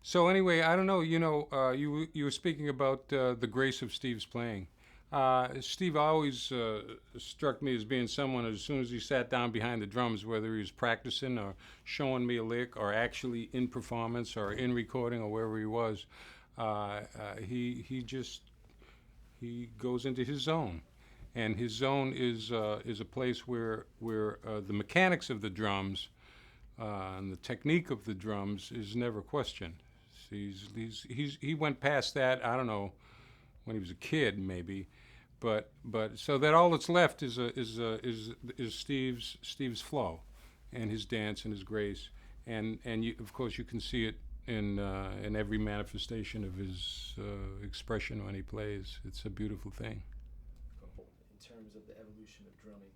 So anyway, I don't know. You were speaking about the grace of Steve's playing. Steve always struck me as being someone, as soon as he sat down behind the drums, whether he was practicing or showing me a lick, or actually in performance or in recording or wherever he was, he goes into his zone, and his zone is a place where the mechanics of the drums and the technique of the drums is never questioned. He went past that. I don't know, when he was a kid maybe, but so that all that's left is Steve's flow, and his dance and his grace, and of course you can see it in every manifestation of his expression when he plays. It's a beautiful thing. In terms of the evolution of drumming?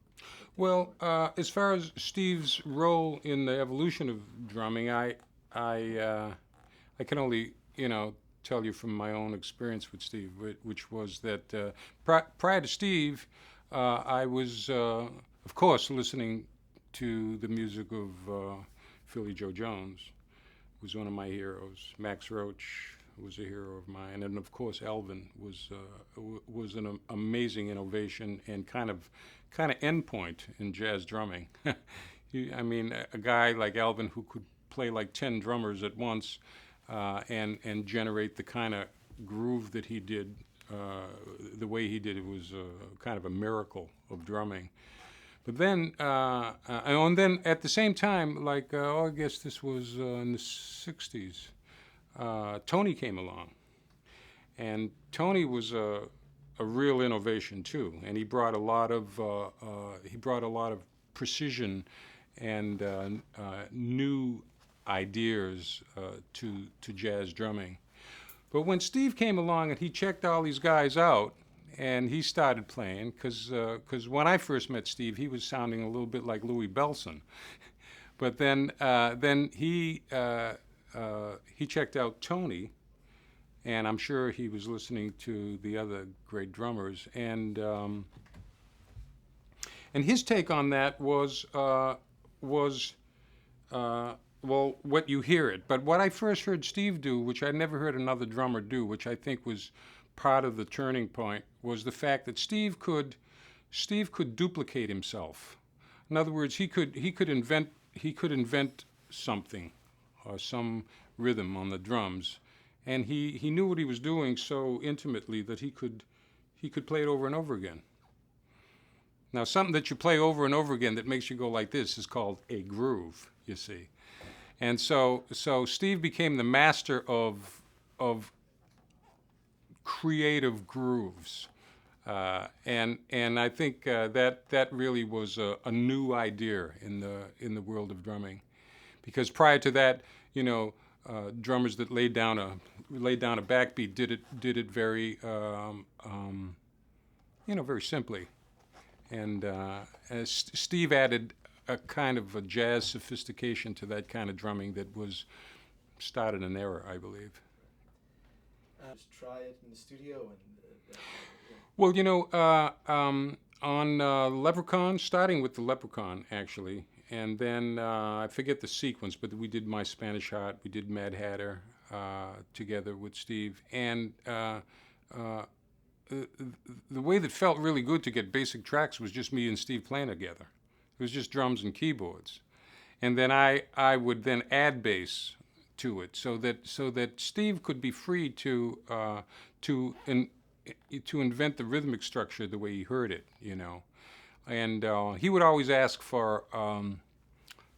Well, as far as Steve's role in the evolution of drumming, I, uh, I can only, tell you from my own experience with Steve, which was that prior to Steve, I was, of course, listening to the music of Philly Joe Jones, who was one of my heroes. Max Roach was a hero of mine, and of course, Elvin was an amazing innovation and kind of endpoint in jazz drumming. I mean, a guy like Elvin who could play like 10 drummers at once, and generate the kind of groove that he did, the way he did it was kind of a miracle of drumming. But then, and then at the same time, like, I guess this was in the 60s, Tony came along. And Tony was a real innovation too, and he brought a lot of precision and new ideas to jazz drumming. But when Steve came along and he checked all these guys out, and he started playing, because when I first met Steve, he was sounding a little bit like Louis Bellson. But then he checked out Tony, and I'm sure he was listening to the other great drummers, and his take on that was well, what you hear it. But what I first heard Steve do, which I never heard another drummer do, which I think was part of the turning point, was the fact that Steve could duplicate himself. In other words, he could invent something, or some rhythm on the drums, and he knew what he was doing so intimately that he could play it over and over again. Now, something that you play over and over again that makes you go like this is called a groove, you see. And so Steve became the master of creative grooves, and I think that really was a new idea in the world of drumming, because prior to that, drummers that laid down a backbeat did it very very simply, and Steve added a kind of a jazz sophistication to that kind of drumming that was started an era, I believe. Just try it in the studio and Well, on Leprechaun, starting with the Leprechaun, actually, and then I forget the sequence, but we did My Spanish Heart, we did Mad Hatter together with Steve, and uh, the way that felt really good to get basic tracks was just me and Steve playing together. It was just drums and keyboards, and then I would then add bass to it, so that Steve could be free to in, to invent the rhythmic structure the way he heard it. And he would always ask for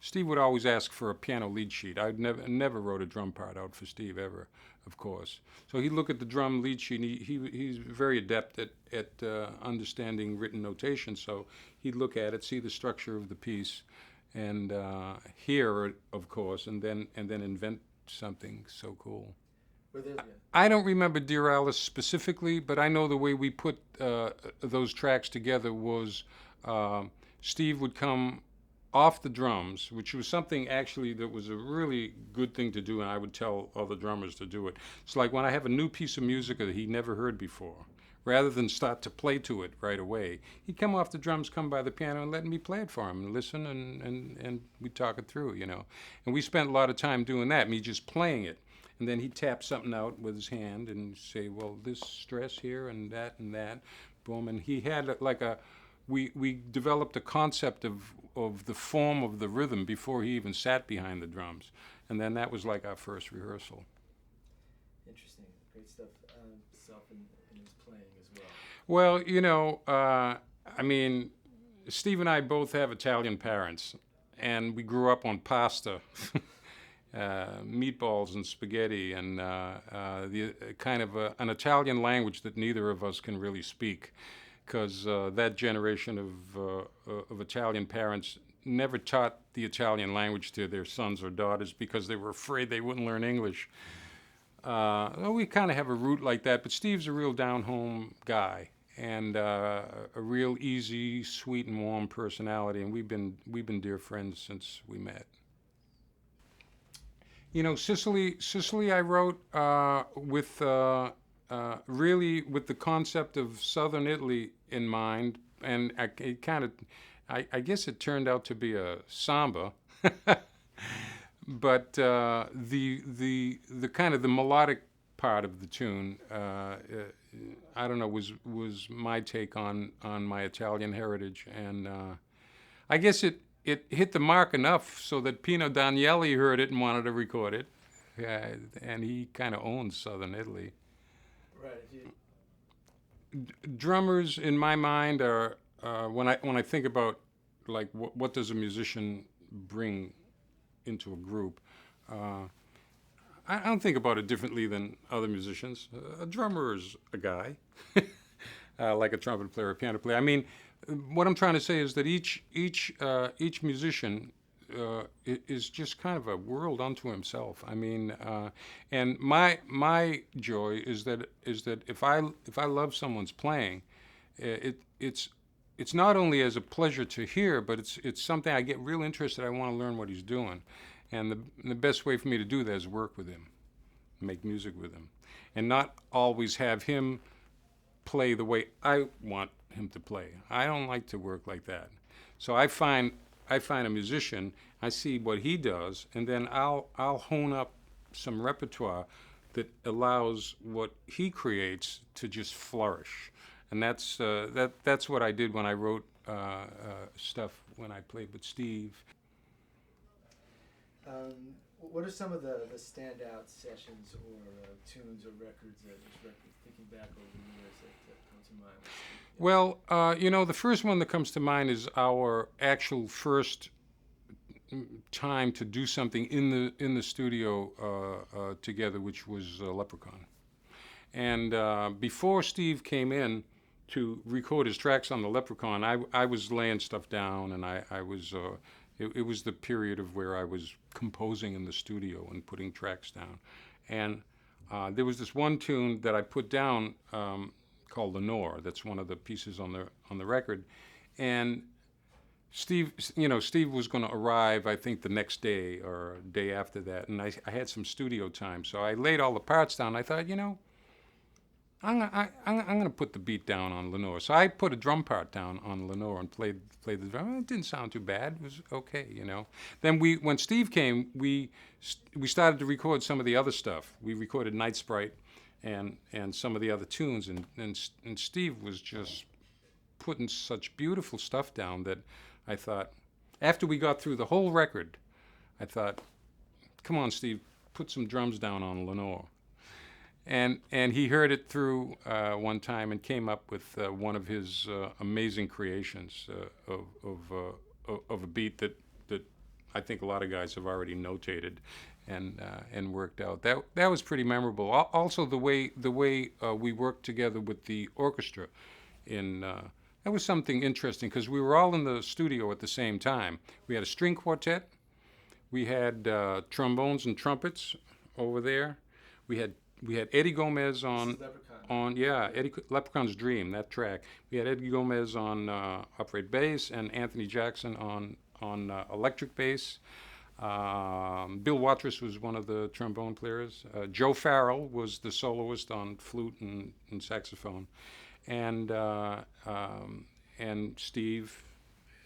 Steve would always ask for a piano lead sheet. I never wrote a drum part out for Steve ever, of course. So he'd look at the drum lead sheet, and he's very adept at understanding written notation. So he'd look at it, see the structure of the piece, and hear it, of course, and then invent something so cool. were there, yeah. I don't remember Dear Alice specifically, but I know the way we put those tracks together was uh, Steve would come off the drums, which was something actually that was a really good thing to do, and I would tell other drummers to do it. It's like when I have a new piece of music that he never heard before, rather than start to play to it right away, he'd come off the drums, come by the piano, and let me play it for him, and listen, and we'd talk it through. And we spent a lot of time doing that, me just playing it. and then he'd tap something out with his hand and say, well, this stress here and that, boom. And he had like we developed a concept of the form of the rhythm before he even sat behind the drums. And then that was like our first rehearsal. Interesting, great stuff. Self in his playing as well. Well, you know, I mean, Steve and I both have Italian parents, and we grew up on pasta, meatballs and spaghetti, and the kind of an Italian language that neither of us can really speak, because that generation of Italian parents never taught the Italian language to their sons or daughters because they were afraid they wouldn't learn English. Well, we kind of have a root like that, but Steve's a real down-home guy and a real easy, sweet, and warm personality, and we've been dear friends since we met. You know, Sicily, I wrote with really with the concept of southern Italy in mind, and I guess it turned out to be a samba. But the kind of the melodic part of the tune, I don't know, was my take on my Italian heritage, and I guess it hit the mark enough so that Pino Daniele heard it and wanted to record it, and he kind of owns Southern Italy. Right. Drummers, in my mind, are when I think about like what does a musician bring into a group. I don't think about it differently than other musicians. A drummer is a guy, like a trumpet player, a piano player. I mean, what I'm trying to say is that each musician is just kind of a world unto himself. I mean, and my joy is that if I love someone's playing, it's not only as a pleasure to hear, but it's something I get real interested. I want to learn what he's doing, and the best way for me to do that is work with him, make music with him, and not always have him play the way I want him to play. I don't like to work like that. So I find a musician, I see what he does, and then I'll hone up some repertoire that allows what he creates to just flourish. And that's what I did when I wrote stuff when I played with Steve. What are some of the standout sessions or tunes or records thinking back over the years that come to mind? Well, you know, the first one that comes to mind is our actual first time to do something in the studio together, which was Leprechaun. And before Steve came in to record his tracks on the Leprechaun, I was laying stuff down, and I was it was the period of where I was composing in the studio and putting tracks down. And there was this one tune that I put down called Lenore. That's one of the pieces on the record. And Steve was going to arrive, I think, the next day or day after that, and I had some studio time, so I laid all the parts down. I thought, you know, I'm going to put the beat down on Lenore. So I put a drum part down on Lenore and played the drum. It didn't sound too bad. It was okay, you know. Then when Steve came, we started to record some of the other stuff. We recorded Night Sprite and some of the other tunes, and Steve was just putting such beautiful stuff down that I thought, after we got through the whole record, I thought, come on, Steve, put some drums down on Lenore. And he heard it through one time and came up with one of his amazing creations of a beat that I think a lot of guys have already notated and worked out. That was pretty memorable. Also, the way we worked together with the orchestra that was something interesting, because we were all in the studio at the same time. We had a string quartet. We had trombones and trumpets over there. We had Eddie Gomez on Leprechaun's Dream, that track. We had Eddie Gomez on upright bass and Anthony Jackson on electric bass. Bill Watrous was one of the trombone players. Joe Farrell was the soloist on flute and saxophone, and Steve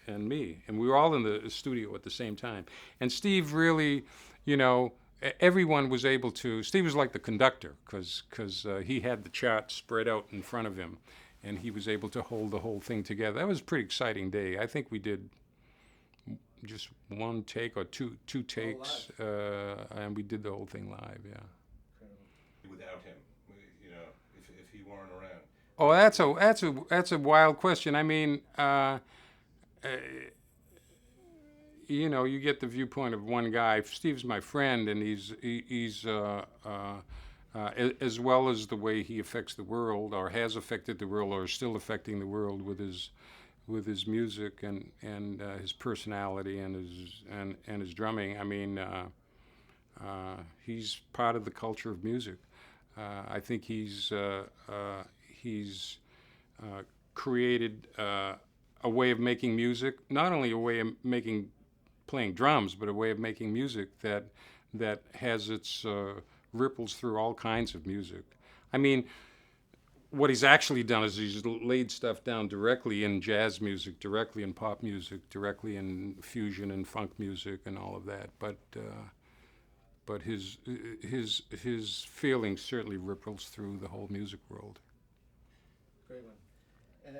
and me, and we were all in the studio at the same time. And Steve really, you know, everyone was able to. Steve was like the conductor because he had the chart spread out in front of him, and he was able to hold the whole thing together. That was a pretty exciting day. I think we did just one take or two takes, and we did the whole thing live. Yeah. Without him, you know, if he weren't around. Oh, that's a wild question. I mean, you know, you get the viewpoint of one guy. Steve's my friend, and he's as well as the way he affects the world, or has affected the world, or is still affecting the world with his music and his personality and his drumming. I mean, he's part of the culture of music. I think he's created a way of making music, not only a way of playing drums, but a way of making music that has its ripples through all kinds of music. I mean, what he's actually done is he's laid stuff down directly in jazz music, directly in pop music, directly in fusion and funk music and all of that. But his feeling certainly ripples through the whole music world. Great one. And